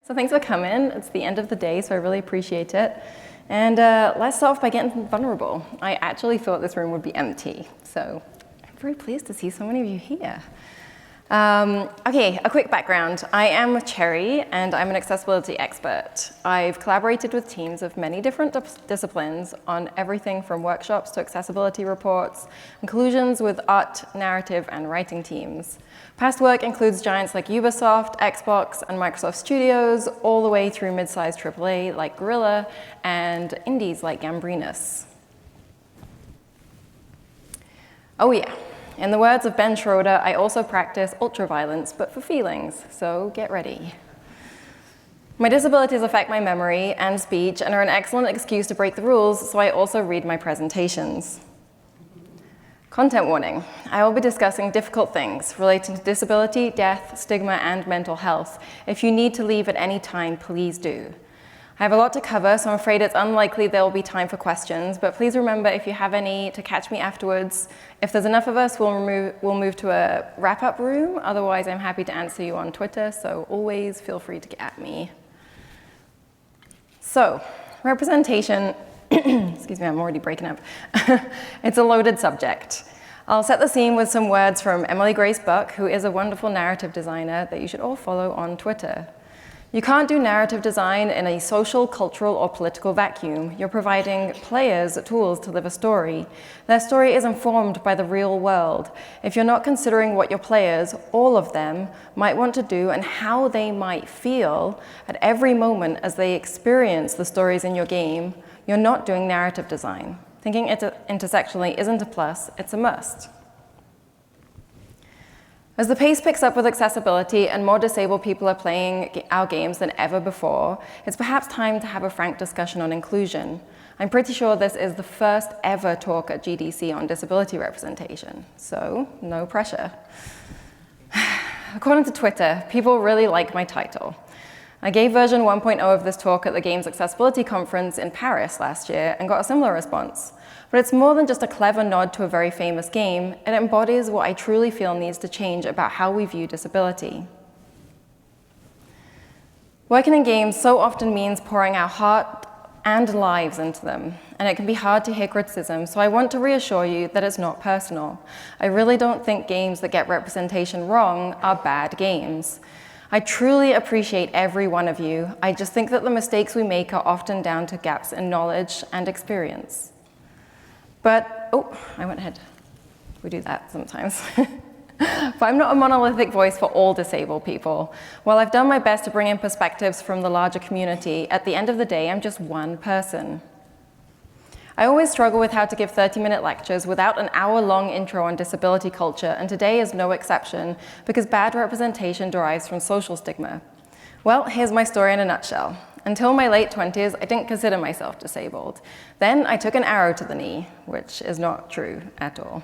So thanks for coming. It's the end of the day, so I really appreciate it. And let's start off by getting vulnerable. I actually thought this room would be empty, so I'm very pleased to see so many of you here. Okay, a quick background. I am Cherry, and I'm an accessibility expert. I've collaborated with teams of many different disciplines on everything from workshops to accessibility reports, inclusions with art, narrative, and writing teams. Past work includes giants like Ubisoft, Xbox, and Microsoft Studios, all the way through mid-sized AAA like Guerrilla, and indies like Gambrinus. Oh yeah. In the words of Ben Schroeder, I also practice ultraviolence, but for feelings, so get ready. My disabilities affect my memory and speech and are an excellent excuse to break the rules, so I also read my presentations. Content warning. I will be discussing difficult things relating to disability, death, stigma, and mental health. If you need to leave at any time, please do. I have a lot to cover, so I'm afraid it's unlikely there will be time for questions, but please remember if you have any to catch me afterwards. If there's enough of us, we'll move to a wrap-up room. Otherwise, I'm happy to answer you on Twitter, so always feel free to get at me. So, representation, excuse me, I'm already breaking up. It's a loaded subject. I'll set the scene with some words from Emily Grace Buck, who is a wonderful narrative designer that you should all follow on Twitter. You can't do narrative design in a social, cultural, or political vacuum. You're providing players tools to live a story. Their story is informed by the real world. If you're not considering what your players, all of them, might want to do and how they might feel at every moment as they experience the stories in your game, you're not doing narrative design. Thinking intersectionally isn't a plus, it's a must. As the pace picks up with accessibility and more disabled people are playing our games than ever before, it's perhaps time to have a frank discussion on inclusion. I'm pretty sure this is the first ever talk at GDC on disability representation, so no pressure. According to Twitter, people really like my title. I gave version 1.0 of this talk at the Games Accessibility Conference in Paris last year and got a similar response. But it's more than just a clever nod to a very famous game. It embodies what I truly feel needs to change about how we view disability. Working in games so often means pouring our heart and lives into them, and it can be hard to hear criticism, so I want to reassure you that it's not personal. I really don't think games that get representation wrong are bad games. I truly appreciate every one of you. I just think that the mistakes we make are often down to gaps in knowledge and experience. But, oh, I went ahead. We do that sometimes. But I'm not a monolithic voice for all disabled people. While I've done my best to bring in perspectives from the larger community, at the end of the day, I'm just one person. I always struggle with how to give 30-minute lectures without an hour-long intro on disability culture, and today is no exception, because bad representation derives from social stigma. Well, here's my story in a nutshell. Until my late 20s, I didn't consider myself disabled. Then I took an arrow to the knee, which is not true at all.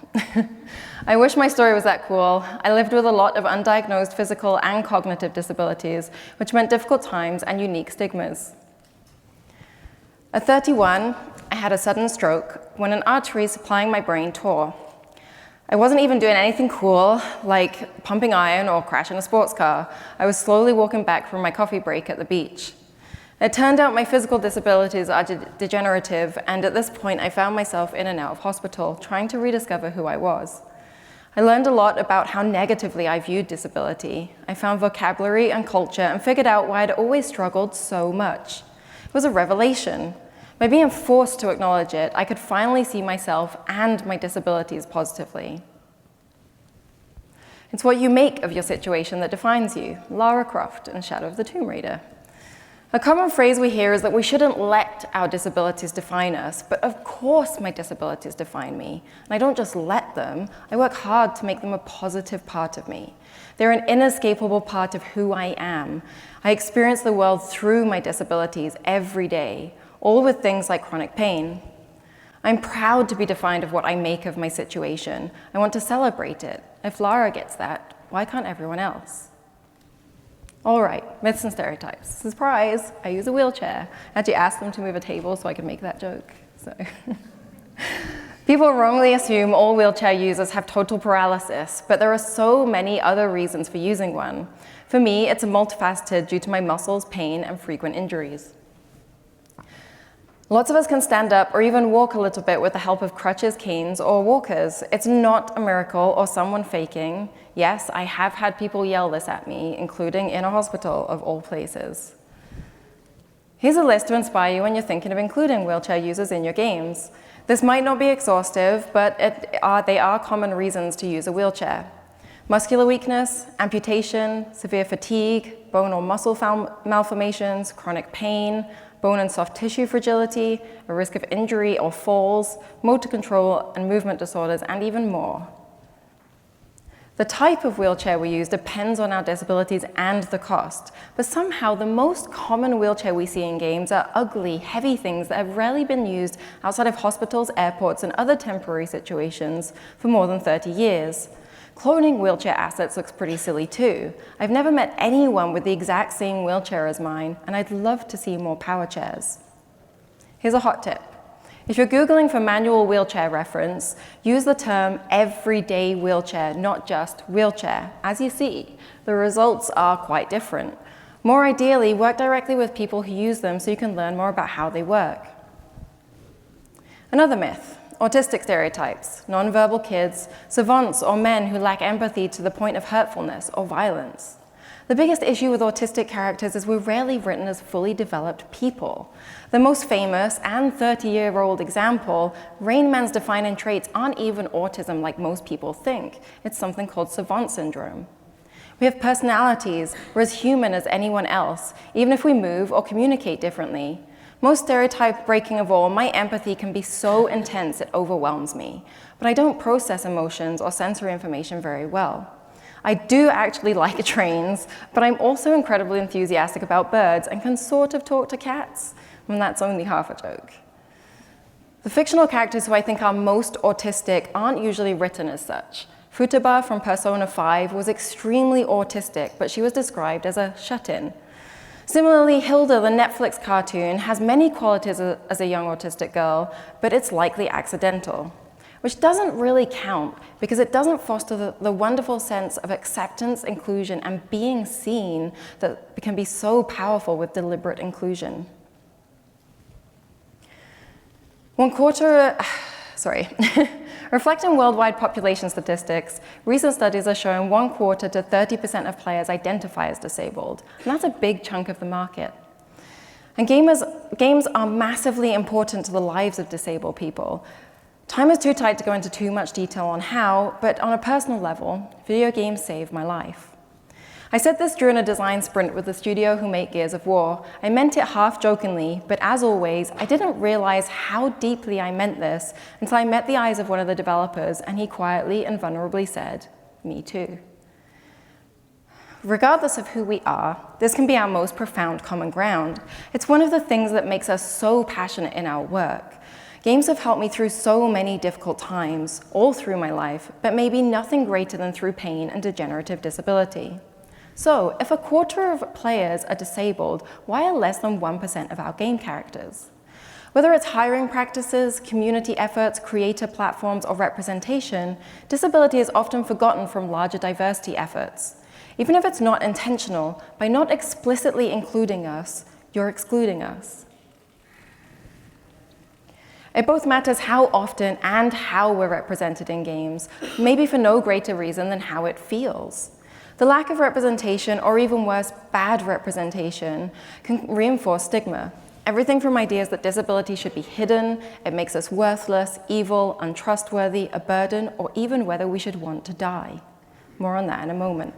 I wish my story was that cool. I lived with a lot of undiagnosed physical and cognitive disabilities, which meant difficult times and unique stigmas. At 31, I had a sudden stroke when an artery supplying my brain tore. I wasn't even doing anything cool, like pumping iron or crashing a sports car. I was slowly walking back from my coffee break at the beach. It turned out my physical disabilities are degenerative, and at this point I found myself in and out of hospital, trying to rediscover who I was. I learned a lot about how negatively I viewed disability. I found vocabulary and culture and figured out why I'd always struggled so much. It was a revelation. By being forced to acknowledge it, I could finally see myself and my disabilities positively. It's what you make of your situation that defines you, Lara Croft in Shadow of the Tomb Raider. A common phrase we hear is that we shouldn't let our disabilities define us, but of course my disabilities define me. And I don't just let them, I work hard to make them a positive part of me. They're an inescapable part of who I am. I experience the world through my disabilities every day, all with things like chronic pain. I'm proud to be defined of what I make of my situation. I want to celebrate it. If Lara gets that, why can't everyone else? All right, myths and stereotypes. Surprise, I use a wheelchair. I actually asked them to move a table so I could make that joke. So. People wrongly assume all wheelchair users have total paralysis, but there are so many other reasons for using one. For me, it's multifaceted due to my muscles, pain, and frequent injuries. Lots of us can stand up or even walk a little bit with the help of crutches, canes, or walkers. It's not a miracle or someone faking. Yes, I have had people yell this at me, including in a hospital of all places. Here's a list to inspire you when you're thinking of including wheelchair users in your games. This might not be exhaustive, but they are common reasons to use a wheelchair. Muscular weakness, amputation, severe fatigue, bone or muscle malformations, chronic pain, bone and soft tissue fragility, a risk of injury or falls, motor control and movement disorders, and even more. The type of wheelchair we use depends on our disabilities and the cost, but somehow the most common wheelchair we see in games are ugly, heavy things that have rarely been used outside of hospitals, airports, and other temporary situations for more than 30 years. Cloning wheelchair assets looks pretty silly too. I've never met anyone with the exact same wheelchair as mine, and I'd love to see more power chairs. Here's a hot tip. If you're Googling for manual wheelchair reference, use the term everyday wheelchair, not just wheelchair. As you see, the results are quite different. More ideally, work directly with people who use them so you can learn more about how they work. Another myth. Autistic stereotypes, nonverbal kids, savants, or men who lack empathy to the point of hurtfulness or violence. The biggest issue with autistic characters is we're rarely written as fully developed people. The most famous and 30-year-old example, Rain Man's defining traits aren't even autism like most people think. It's something called savant syndrome. We have personalities, we're as human as anyone else, even if we move or communicate differently. Most stereotype breaking of all, my empathy can be so intense it overwhelms me, but I don't process emotions or sensory information very well. I do actually like trains, but I'm also incredibly enthusiastic about birds and can sort of talk to cats, and that's only half a joke. The fictional characters who I think are most autistic aren't usually written as such. Futaba from Persona 5 was extremely autistic, but she was described as a shut-in. Similarly, Hilda, the Netflix cartoon, has many qualities as a young autistic girl, but it's likely accidental, which doesn't really count because it doesn't foster the wonderful sense of acceptance, inclusion, and being seen that can be so powerful with deliberate inclusion. Reflecting worldwide population statistics, recent studies are showing 1/4 to 30% of players identify as disabled, and that's a big chunk of the market. And games are massively important to the lives of disabled people. Time is too tight to go into too much detail on how, but on a personal level, video games saved my life. I said this during a design sprint with the studio who make Gears of War. I meant it half-jokingly, but as always, I didn't realize how deeply I meant this until I met the eyes of one of the developers, and he quietly and vulnerably said, "Me too." Regardless of who we are, this can be our most profound common ground. It's one of the things that makes us so passionate in our work. Games have helped me through so many difficult times, all through my life, but maybe nothing greater than through pain and degenerative disability. So, if 1/4 of players are disabled, why are less than 1% of our game characters? Whether it's hiring practices, community efforts, creator platforms, or representation, disability is often forgotten from larger diversity efforts. Even if it's not intentional, by not explicitly including us, you're excluding us. It both matters how often and how we're represented in games, maybe for no greater reason than how it feels. The lack of representation, or even worse, bad representation, can reinforce stigma. Everything from ideas that disability should be hidden, it makes us worthless, evil, untrustworthy, a burden, or even whether we should want to die. More on that in a moment.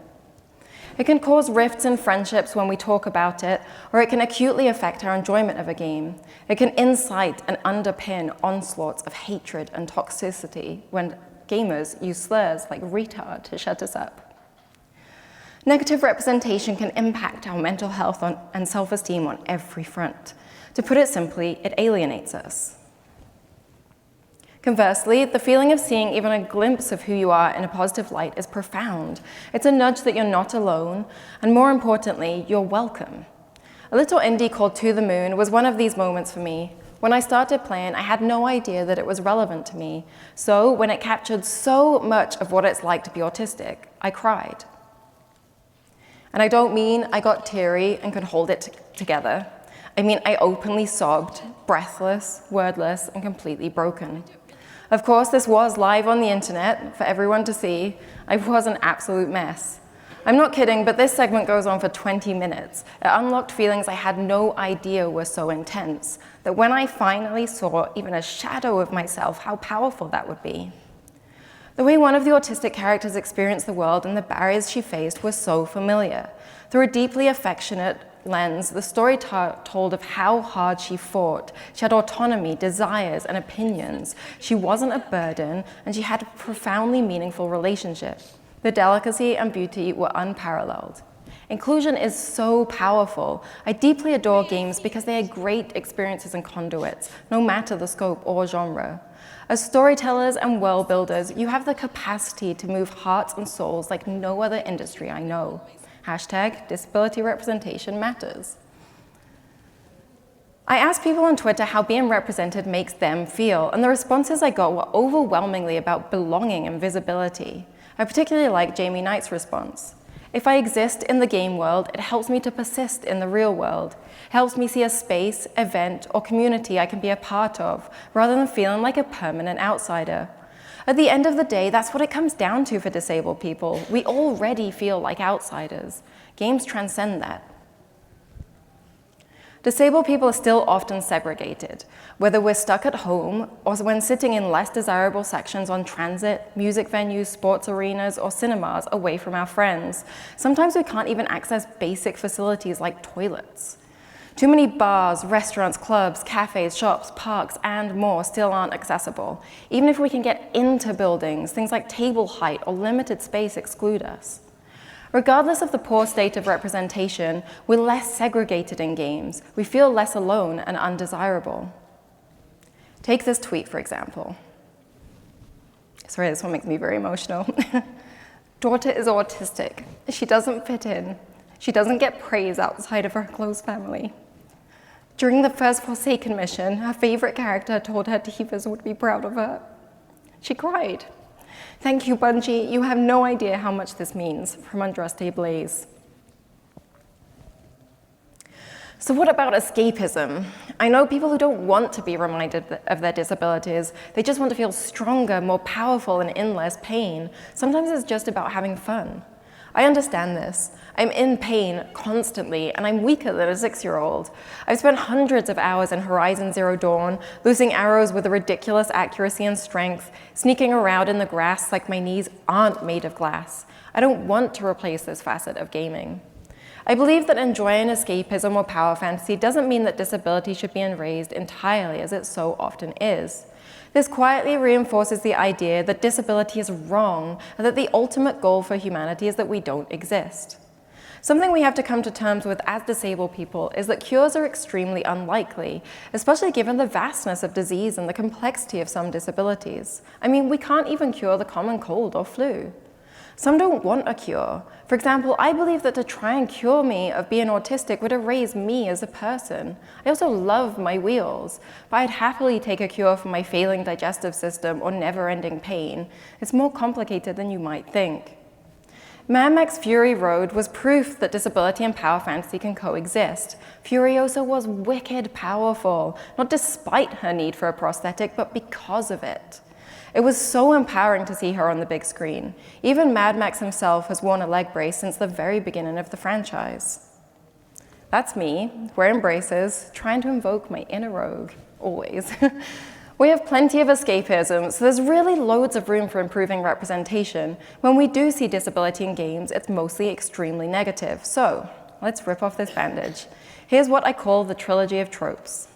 It can cause rifts in friendships when we talk about it, or it can acutely affect our enjoyment of a game. It can incite and underpin onslaughts of hatred and toxicity when gamers use slurs like retard to shut us up. Negative representation can impact our mental health and self-esteem on every front. To put it simply, it alienates us. Conversely, the feeling of seeing even a glimpse of who you are in a positive light is profound. It's a nudge that you're not alone, and more importantly, you're welcome. A little indie called To the Moon was one of these moments for me. When I started playing, I had no idea that it was relevant to me. So when it captured so much of what it's like to be autistic, I cried. And I don't mean I got teary and could hold it together. I mean I openly sobbed, breathless, wordless, and completely broken. Of course, this was live on the internet for everyone to see. I was an absolute mess. I'm not kidding, but this segment goes on for 20 minutes. It unlocked feelings I had no idea were so intense, that when I finally saw even a shadow of myself, how powerful that would be. The way one of the autistic characters experienced the world and the barriers she faced was so familiar. Through a deeply affectionate lens, the story told of how hard she fought. She had autonomy, desires, and opinions. She wasn't a burden, and she had a profoundly meaningful relationship. The delicacy and beauty were unparalleled. Inclusion is so powerful. I deeply adore games because they are great experiences and conduits, no matter the scope or genre. As storytellers and world builders, you have the capacity to move hearts and souls like no other industry I know. Hashtag disability representation matters. I asked people on Twitter how being represented makes them feel, and the responses I got were overwhelmingly about belonging and visibility. I particularly like Jamie Knight's response. If I exist in the game world, it helps me to persist in the real world. It helps me see a space, event, or community I can be a part of, rather than feeling like a permanent outsider. At the end of the day, that's what it comes down to for disabled people. We already feel like outsiders. Games transcend that. Disabled people are still often segregated, whether we're stuck at home or when sitting in less desirable sections on transit, music venues, sports arenas, or cinemas away from our friends. Sometimes we can't even access basic facilities like toilets. Too many bars, restaurants, clubs, cafes, shops, parks, and more still aren't accessible. Even if we can get into buildings, things like table height or limited space exclude us. Regardless of the poor state of representation, we're less segregated in games. We feel less alone and undesirable. Take this tweet, for example. Sorry, this one makes me very emotional. Daughter is autistic. She doesn't fit in. She doesn't get praise outside of her close family. During the first Forsaken mission, her favorite character told her Divas would be proud of her. She cried. Thank you, Bungie. You have no idea how much this means. From Andraste Blaze. So what about escapism? I know people who don't want to be reminded of their disabilities. They just want to feel stronger, more powerful, and in less pain. Sometimes it's just about having fun. I understand this. I'm in pain constantly, and I'm weaker than a 6-year-old. I've spent hundreds of hours in Horizon Zero Dawn, losing arrows with a ridiculous accuracy and strength, sneaking around in the grass like my knees aren't made of glass. I don't want to replace this facet of gaming. I believe that enjoying escapism or power fantasy doesn't mean that disability should be erased entirely, as it so often is. This quietly reinforces the idea that disability is wrong and that the ultimate goal for humanity is that we don't exist. Something we have to come to terms with as disabled people is that cures are extremely unlikely, especially given the vastness of disease and the complexity of some disabilities. I mean, we can't even cure the common cold or flu. Some don't want a cure. For example, I believe that to try and cure me of being autistic would erase me as a person. I also love my wheels, but I'd happily take a cure for my failing digestive system or never-ending pain. It's more complicated than you might think. Mad Max Fury Road was proof that disability and power fantasy can coexist. Furiosa was wicked powerful, not despite her need for a prosthetic, but because of it. It was so empowering to see her on the big screen. Even Mad Max himself has worn a leg brace since the very beginning of the franchise. That's me, wearing braces, trying to invoke my inner rogue, always. We have plenty of escapism, so there's really loads of room for improving representation. When we do see disability in games, it's mostly extremely negative. So, let's rip off this bandage. Here's what I call the trilogy of tropes.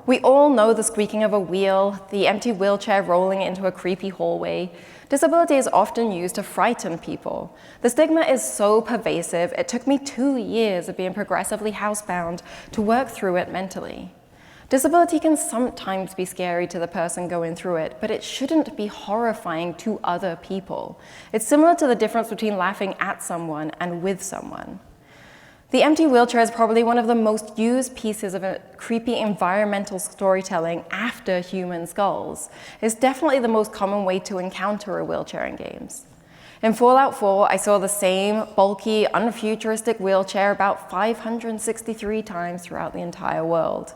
We all know the squeaking of a wheel, the empty wheelchair rolling into a creepy hallway. Disability is often used to frighten people. The stigma is so pervasive, it took me 2 years of being progressively housebound to work through it mentally. Disability can sometimes be scary to the person going through it, but it shouldn't be horrifying to other people. It's similar to the difference between laughing at someone and with someone. The empty wheelchair is probably one of the most used pieces of a creepy environmental storytelling after human skulls. It's definitely the most common way to encounter a wheelchair in games. In Fallout 4, I saw the same bulky, unfuturistic wheelchair about 563 times throughout the entire world.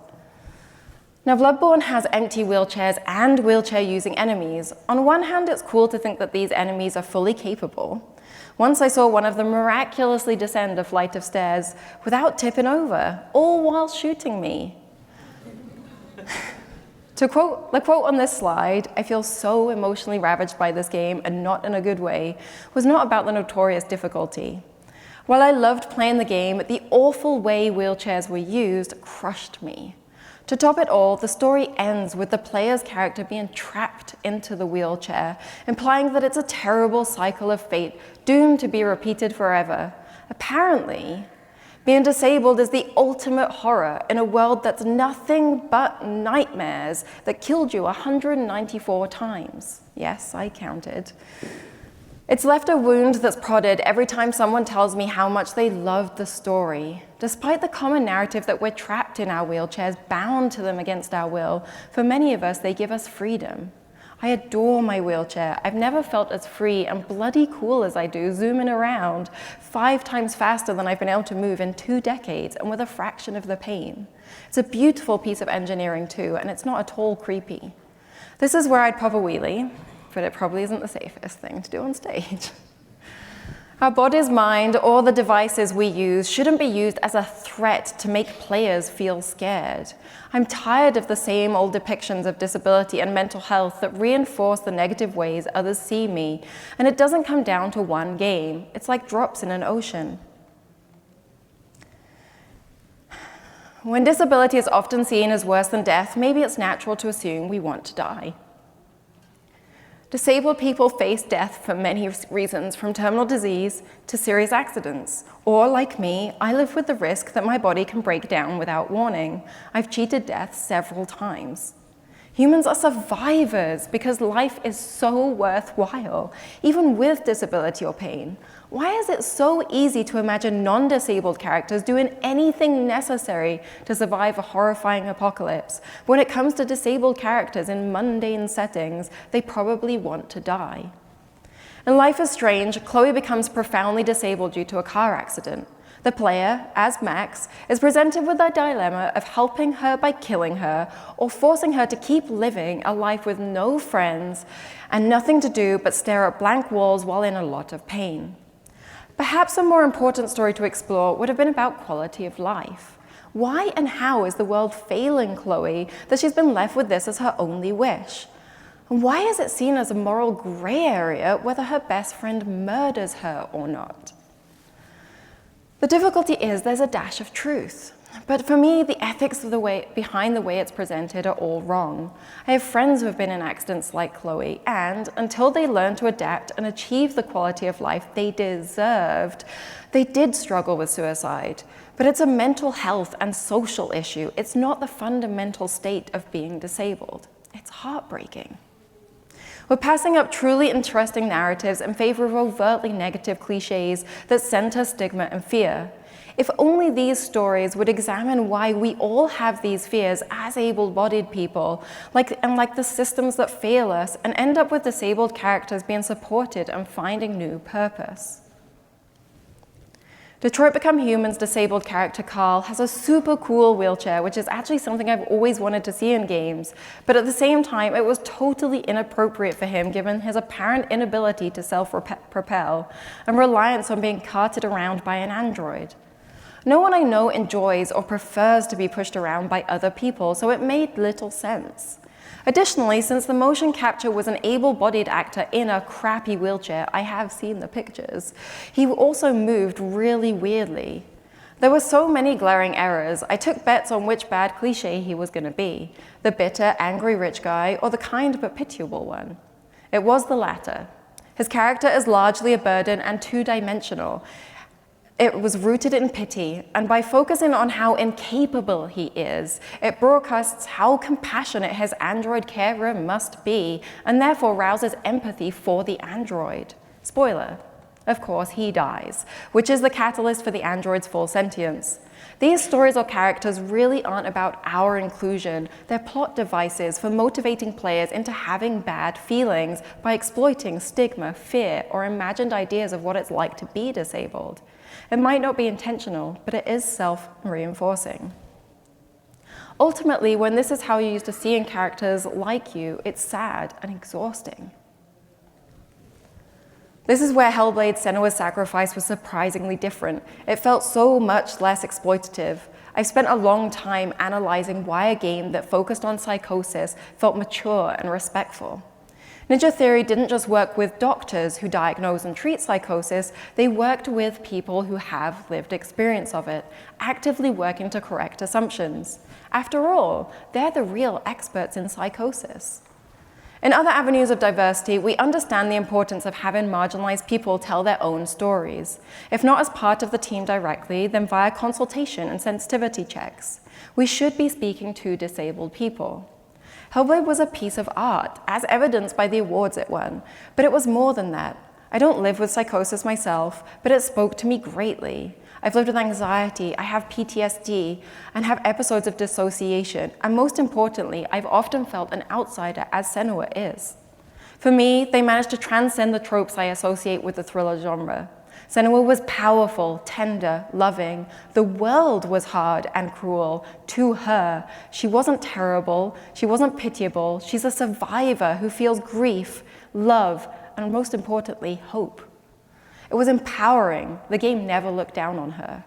Now, Bloodborne has empty wheelchairs and wheelchair-using enemies. On one hand, it's cool to think that these enemies are fully capable. Once I saw one of them miraculously descend a flight of stairs without tipping over, all while shooting me. To quote the quote on this slide, "I feel so emotionally ravaged by this game, and not in a good way," was not about the notorious difficulty. While I loved playing the game, the awful way wheelchairs were used crushed me. To top it all, the story ends with the player's character being trapped into the wheelchair, implying that it's a terrible cycle of fate doomed to be repeated forever. Apparently, being disabled is the ultimate horror in a world that's nothing but nightmares that killed you 194 times. Yes, I counted. It's left a wound that's prodded every time someone tells me how much they loved the story. Despite the common narrative that we're trapped in our wheelchairs, bound to them against our will, for many of us, they give us freedom. I adore my wheelchair. I've never felt as free and bloody cool as I do, zooming around 5 times faster than I've been able to move in 2 decades, and with a fraction of the pain. It's a beautiful piece of engineering too, and it's not at all creepy. This is where I'd pop a wheelie, but it probably isn't the safest thing to do on stage. Our body's mind, or the devices we use, shouldn't be used as a threat to make players feel scared. I'm tired of the same old depictions of disability and mental health that reinforce the negative ways others see me, and it doesn't come down to one game. It's like drops in an ocean. When disability is often seen as worse than death, maybe it's natural to assume we want to die. Disabled people face death for many reasons, from terminal disease to serious accidents. Or, like me, I live with the risk that my body can break down without warning. I've cheated death several times. Humans are survivors because life is so worthwhile, even with disability or pain. Why is it so easy to imagine non-disabled characters doing anything necessary to survive a horrifying apocalypse? When it comes to disabled characters in mundane settings, they probably want to die. In Life is Strange, Chloe becomes profoundly disabled due to a car accident. The player, as Max, is presented with the dilemma of helping her by killing her or forcing her to keep living a life with no friends and nothing to do but stare at blank walls while in a lot of pain. Perhaps a more important story to explore would have been about quality of life. Why and how is the world failing Chloe that she's been left with this as her only wish? And why is it seen as a moral gray area whether her best friend murders her or not? The difficulty is there's a dash of truth. But for me, the ethics of behind the way it's presented are all wrong. I have friends who have been in accidents like Chloe, and until they learn to adapt and achieve the quality of life they deserved, they did struggle with suicide. But it's a mental health and social issue. It's not the fundamental state of being disabled. It's heartbreaking. We're passing up truly interesting narratives in favor of overtly negative cliches that center stigma and fear. If only these stories would examine why we all have these fears as able-bodied people, like the systems that fail us, and end up with disabled characters being supported and finding new purpose. Detroit Become Human's disabled character Carl has a super cool wheelchair, which is actually something I've always wanted to see in games, but at the same time, it was totally inappropriate for him given his apparent inability to self-propel and reliance on being carted around by an android. No one I know enjoys or prefers to be pushed around by other people, so it made little sense. Additionally, since the motion capture was an able-bodied actor in a crappy wheelchair, I have seen the pictures, he also moved really weirdly. There were so many glaring errors, I took bets on which bad cliche he was going to be, the bitter, angry rich guy, or the kind but pitiable one. It was the latter. His character is largely a burden and two-dimensional. It was rooted in pity, and by focusing on how incapable he is, it broadcasts how compassionate his android carer must be, and therefore rouses empathy for the android. Spoiler, of course, he dies, which is the catalyst for the android's full sentience. These stories or characters really aren't about our inclusion. They're plot devices for motivating players into having bad feelings by exploiting stigma, fear, or imagined ideas of what it's like to be disabled. It might not be intentional, but it is self-reinforcing. Ultimately, when this is how you're used to seeing characters like you, it's sad and exhausting. This is where Hellblade: Senua's Sacrifice was surprisingly different. It felt so much less exploitative. I've spent a long time analyzing why a game that focused on psychosis felt mature and respectful. Ninja Theory didn't just work with doctors who diagnose and treat psychosis, they worked with people who have lived experience of it, actively working to correct assumptions. After all, they're the real experts in psychosis. In other avenues of diversity, we understand the importance of having marginalized people tell their own stories. If not as part of the team directly, then via consultation and sensitivity checks. We should be speaking to disabled people. Hellblade was a piece of art, as evidenced by the awards it won, but it was more than that. I don't live with psychosis myself, but it spoke to me greatly. I've lived with anxiety, I have PTSD, and have episodes of dissociation, and most importantly, I've often felt an outsider, as Senua is. For me, they managed to transcend the tropes I associate with the thriller genre. Senua was powerful, tender, loving. The world was hard and cruel to her. She wasn't terrible, she wasn't pitiable, she's a survivor who feels grief, love, and most importantly, hope. It was empowering. The game never looked down on her.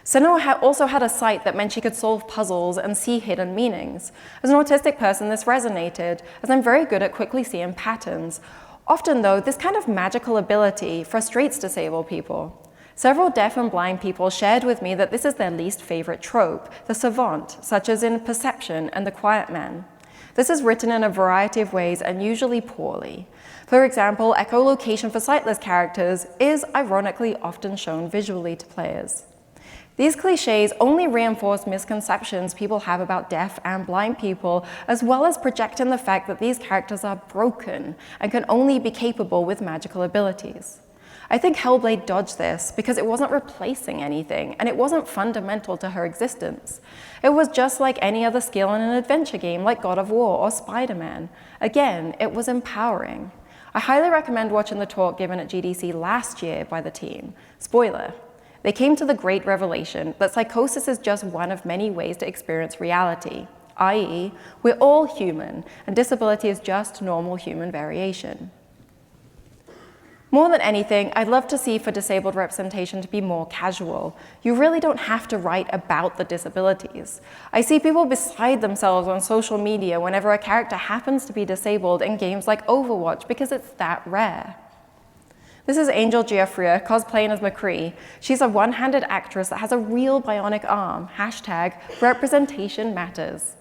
Senua also had a sight that meant she could solve puzzles and see hidden meanings. As an autistic person, this resonated, as I'm very good at quickly seeing patterns. Often, though, this kind of magical ability frustrates disabled people. Several deaf and blind people shared with me that this is their least favorite trope, the savant, such as in Perception and The Quiet Man. This is written in a variety of ways and usually poorly. For example, echolocation for sightless characters is ironically often shown visually to players. These cliches only reinforce misconceptions people have about deaf and blind people, as well as projecting the fact that these characters are broken and can only be capable with magical abilities. I think Hellblade dodged this because it wasn't replacing anything, and it wasn't fundamental to her existence. It was just like any other skill in an adventure game like God of War or Spider-Man. Again, it was empowering. I highly recommend watching the talk given at GDC last year by the team. Spoiler, they came to the great revelation that psychosis is just one of many ways to experience reality, i.e., we're all human, and disability is just normal human variation. More than anything, I'd love to see for disabled representation to be more casual. You really don't have to write about the disabilities. I see people beside themselves on social media whenever a character happens to be disabled in games like Overwatch because it's that rare. This is Angel Giuffria cosplaying as McCree. She's a one-handed actress that has a real bionic arm. #representation matters.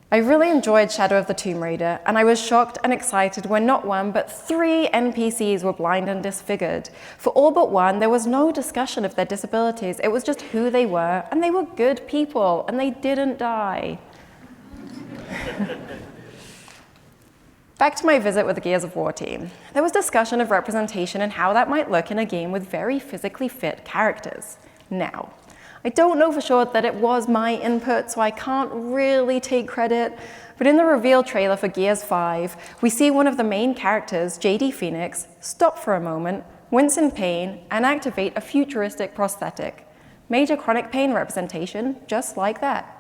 I really enjoyed Shadow of the Tomb Raider, and I was shocked and excited when not one, but 3 NPCs were blind and disfigured. For all but one, there was no discussion of their disabilities. It was just who they were, and they were good people, and they didn't die. Back to my visit with the Gears of War team. There was discussion of representation and how that might look in a game with very physically fit characters. Now, I don't know for sure that it was my input, so I can't really take credit, but in the reveal trailer for Gears 5, we see one of the main characters, JD Phoenix, stop for a moment, wince in pain, and activate a futuristic prosthetic. Major chronic pain representation, just like that.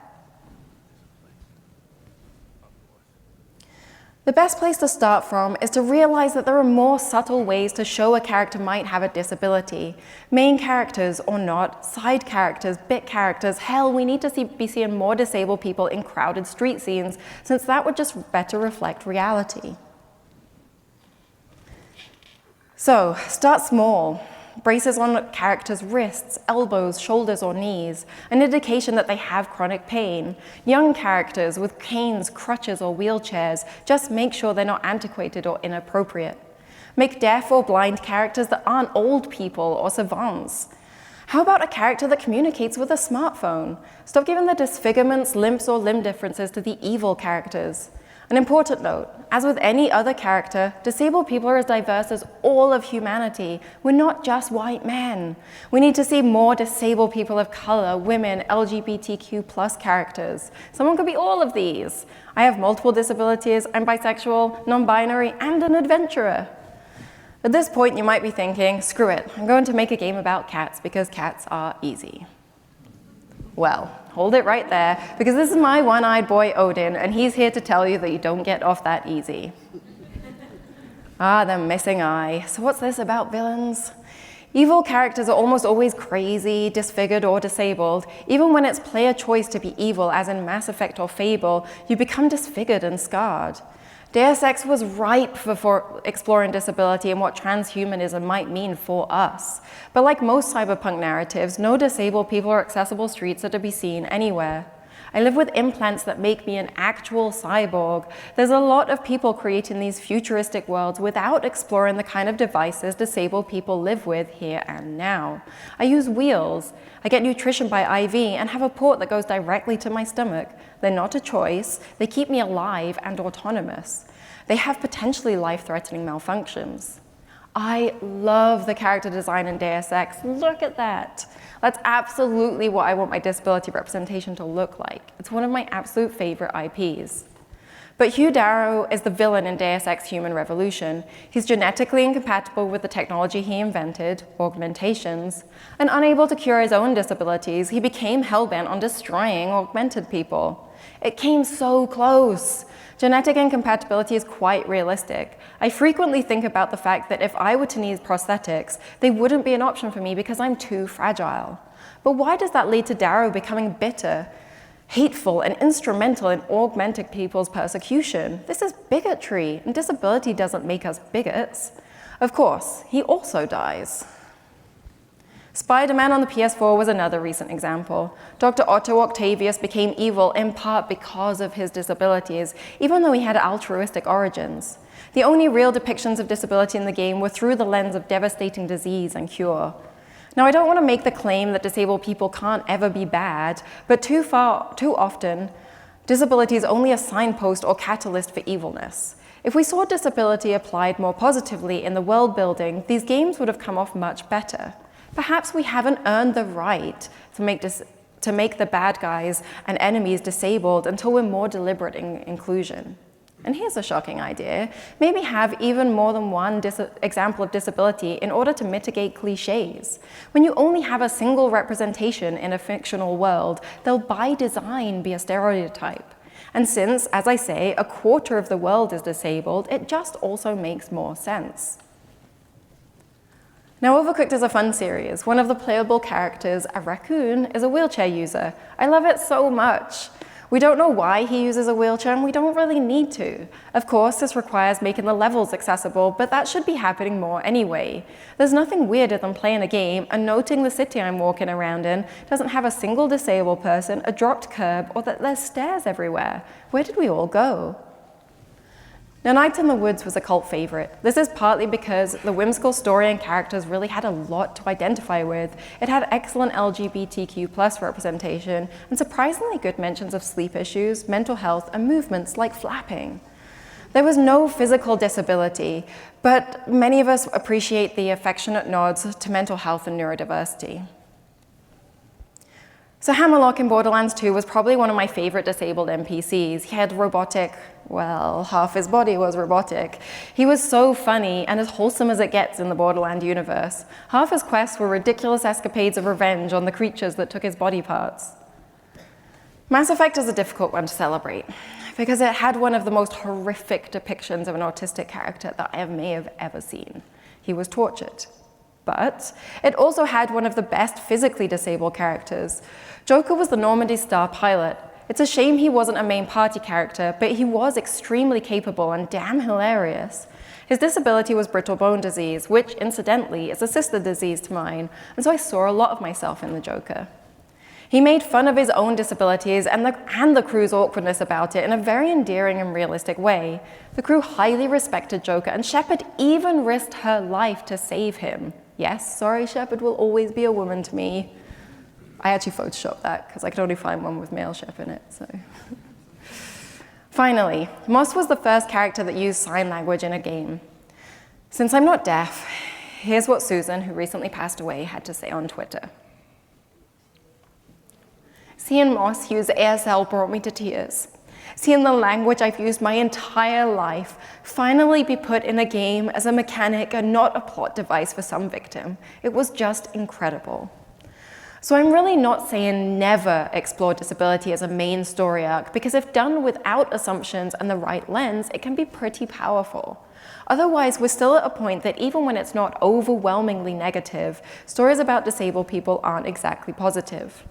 The best place to start from is to realize that there are more subtle ways to show a character might have a disability. Main characters or not, side characters, bit characters, hell, we need to be seeing more disabled people in crowded street scenes, since that would just better reflect reality. So, start small. Braces on characters' wrists, elbows, shoulders, or knees, an indication that they have chronic pain. Young characters with canes, crutches, or wheelchairs, just make sure they're not antiquated or inappropriate. Make deaf or blind characters that aren't old people or savants. How about a character that communicates with a smartphone? Stop giving the disfigurements, limps, or limb differences to the evil characters. An important note, as with any other character, disabled people are as diverse as all of humanity. We're not just white men. We need to see more disabled people of color, women, LGBTQ+ characters. Someone could be all of these. I have multiple disabilities, I'm bisexual, non-binary, and an adventurer. At this point, you might be thinking, screw it, I'm going to make a game about cats because cats are easy. Well, hold it right there, because this is my one-eyed boy, Odin, and he's here to tell you that you don't get off that easy. The missing eye. So what's this about villains? Evil characters are almost always crazy, disfigured, or disabled. Even when it's player choice to be evil, as in Mass Effect or Fable, you become disfigured and scarred. Deus Ex was ripe for exploring disability and what transhumanism might mean for us. But like most cyberpunk narratives, no disabled people or accessible streets are to be seen anywhere. I live with implants that make me an actual cyborg. There's a lot of people creating these futuristic worlds without exploring the kind of devices disabled people live with here and now. I use wheels. I get nutrition by IV and have a port that goes directly to my stomach. They're not a choice. They keep me alive and autonomous. They have potentially life-threatening malfunctions. I love the character design in Deus Ex. Look at that. That's absolutely what I want my disability representation to look like. It's one of my absolute favorite IPs. But Hugh Darrow is the villain in Deus Ex Human Revolution. He's genetically incompatible with the technology he invented, augmentations, and unable to cure his own disabilities, he became hellbent on destroying augmented people. It came so close. Genetic incompatibility is quite realistic. I frequently think about the fact that if I were to need prosthetics, they wouldn't be an option for me because I'm too fragile. But why does that lead to Darrow becoming bitter, hateful, and instrumental in augmented people's persecution? This is bigotry, and disability doesn't make us bigots. Of course, he also dies. Spider-Man on the PS4 was another recent example. Dr. Otto Octavius became evil in part because of his disabilities, even though he had altruistic origins. The only real depictions of disability in the game were through the lens of devastating disease and cure. Now, I don't want to make the claim that disabled people can't ever be bad, but too often, disability is only a signpost or catalyst for evilness. If we saw disability applied more positively in the world building, these games would have come off much better. Perhaps we haven't earned the right to make the bad guys and enemies disabled until we're more deliberate in inclusion. And here's a shocking idea. Maybe have even more than one example of disability in order to mitigate cliches. When you only have a single representation in a fictional world, they'll by design be a stereotype. And since, as I say, a quarter of the world is disabled, it just also makes more sense. Now, Overcooked is a fun series. One of the playable characters, a raccoon, is a wheelchair user. I love it so much. We don't know why he uses a wheelchair, and we don't really need to. Of course, this requires making the levels accessible, but that should be happening more anyway. There's nothing weirder than playing a game and noting the city I'm walking around in doesn't have a single disabled person, a dropped curb, or that there's stairs everywhere. Where did we all go? Now, Night in the Woods was a cult favorite. This is partly because the whimsical story and characters really had a lot to identify with. It had excellent LGBTQ+ representation and surprisingly good mentions of sleep issues, mental health, and movements like flapping. There was no physical disability, but many of us appreciate the affectionate nods to mental health and neurodiversity. So Hammerlock in Borderlands 2 was probably one of my favorite disabled NPCs. He had robotic, well, half his body was robotic. He was so funny and as wholesome as it gets in the Borderland universe. Half his quests were ridiculous escapades of revenge on the creatures that took his body parts. Mass Effect is a difficult one to celebrate because it had one of the most horrific depictions of an autistic character that I may have ever seen. He was tortured. But it also had one of the best physically disabled characters. Joker was the Normandy star pilot. It's a shame he wasn't a main party character, but he was extremely capable and damn hilarious. His disability was brittle bone disease, which, incidentally, is a sister disease to mine, and so I saw a lot of myself in the Joker. He made fun of his own disabilities and the crew's awkwardness about it in a very endearing and realistic way. The crew highly respected Joker, and Shepard even risked her life to save him. Yes, sorry, Shepard will always be a woman to me. I actually photoshopped that because I could only find one with male Shep in it, so. Finally, Moss was the first character that used sign language in a game. Since I'm not deaf, here's what Susan, who recently passed away, had to say on Twitter. Seeing Moss use ASL brought me to tears. Seeing the language I've used my entire life finally be put in a game as a mechanic and not a plot device for some victim, it was just incredible. So I'm really not saying never explore disability as a main story arc, because if done without assumptions and the right lens, it can be pretty powerful. Otherwise, we're still at a point that even when it's not overwhelmingly negative, stories about disabled people aren't exactly positive.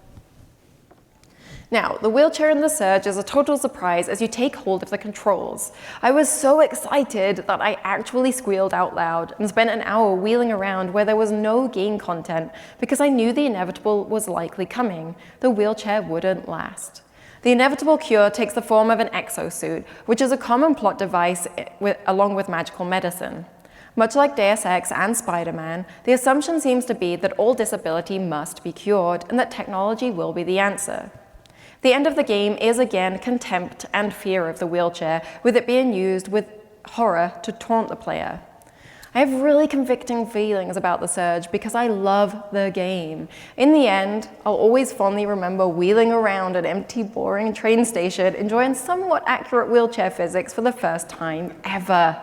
Now, the wheelchair in The Surge is a total surprise as you take hold of the controls. I was so excited that I actually squealed out loud and spent an hour wheeling around where there was no game content because I knew the inevitable was likely coming. The wheelchair wouldn't last. The inevitable cure takes the form of an exosuit, which is a common plot device along with magical medicine. Much like Deus Ex and Spider-Man, the assumption seems to be that all disability must be cured and that technology will be the answer. The end of the game is again contempt and fear of the wheelchair, with it being used with horror to taunt the player. I have really convicting feelings about The Surge because I love the game. In the end, I'll always fondly remember wheeling around an empty, boring train station, enjoying somewhat accurate wheelchair physics for the first time ever.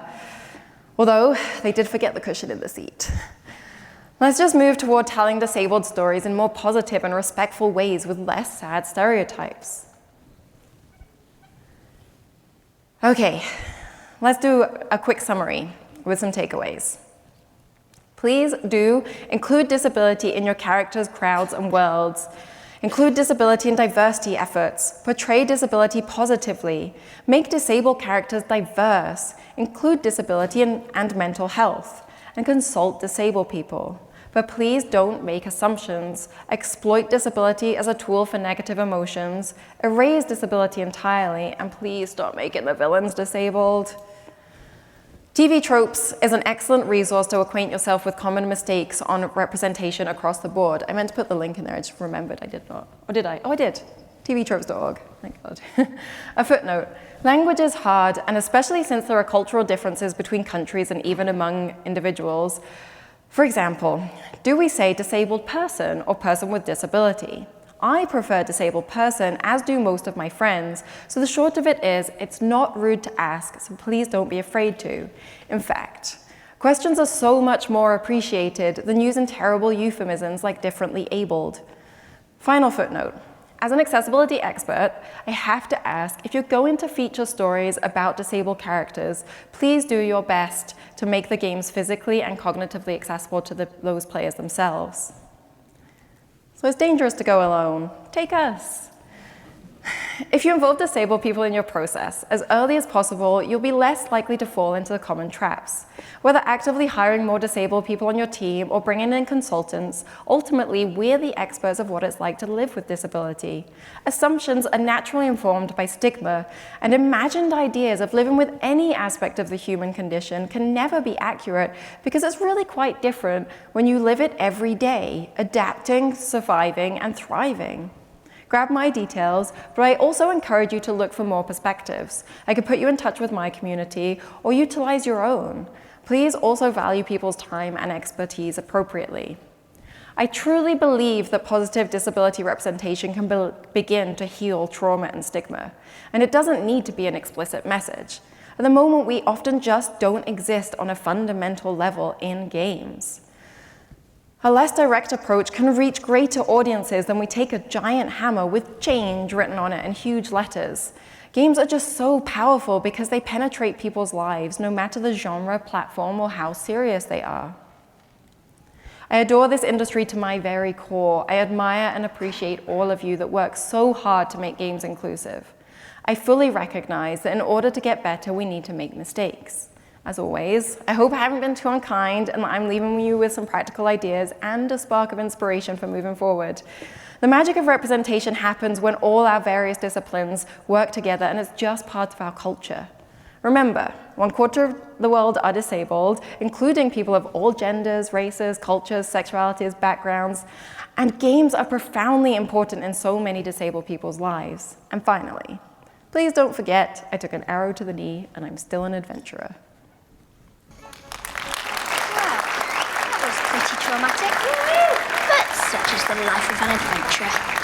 Although, they did forget the cushion in the seat. Let's just move toward telling disabled stories in more positive and respectful ways with less sad stereotypes. Okay, let's do a quick summary with some takeaways. Please do include disability in your characters, crowds, and worlds. Include disability and diversity efforts. Portray disability positively. Make disabled characters diverse. Include disability and mental health. And consult disabled people. But please don't make assumptions, exploit disability as a tool for negative emotions, erase disability entirely, and please stop making the villains disabled. TV Tropes is an excellent resource to acquaint yourself with common mistakes on representation across the board. I meant to put the link in there, I just remembered I did not. Or did I? Oh, I did. tvtropes.org, thank God. A footnote. Language is hard, and especially since there are cultural differences between countries and even among individuals. For example, do we say disabled person or person with disability? I prefer disabled person, as do most of my friends, so the short of it is, it's not rude to ask, so please don't be afraid to. In fact, questions are so much more appreciated than using terrible euphemisms like differently abled. Final footnote. As an accessibility expert, I have to ask, if you're going to feature stories about disabled characters, please do your best to make the games physically and cognitively accessible to those players themselves. So it's dangerous to go alone. Take us. If you involve disabled people in your process, as early as possible, you'll be less likely to fall into the common traps. Whether actively hiring more disabled people on your team or bringing in consultants, ultimately, we're the experts of what it's like to live with disability. Assumptions are naturally informed by stigma, and imagined ideas of living with any aspect of the human condition can never be accurate because it's really quite different when you live it every day, adapting, surviving, and thriving. Grab my details, but I also encourage you to look for more perspectives. I could put you in touch with my community or utilize your own. Please also value people's time and expertise appropriately. I truly believe that positive disability representation can begin to heal trauma and stigma, and it doesn't need to be an explicit message. At the moment, we often just don't exist on a fundamental level in games. A less direct approach can reach greater audiences than we take a giant hammer with change written on it in huge letters. Games are just so powerful because they penetrate people's lives, no matter the genre, platform, or how serious they are. I adore this industry to my very core. I admire and appreciate all of you that work so hard to make games inclusive. I fully recognize that in order to get better, we need to make mistakes. As always, I hope I haven't been too unkind and I'm leaving you with some practical ideas and a spark of inspiration for moving forward. The magic of representation happens when all our various disciplines work together, and it's just part of our culture. Remember, 1/4 of the world are disabled, including people of all genders, races, cultures, sexualities, backgrounds, and games are profoundly important in so many disabled people's lives. And finally, Please don't forget, I took an arrow to the knee and I'm still an adventurer. Well, that was pretty traumatic. But such is the life of an adventurer.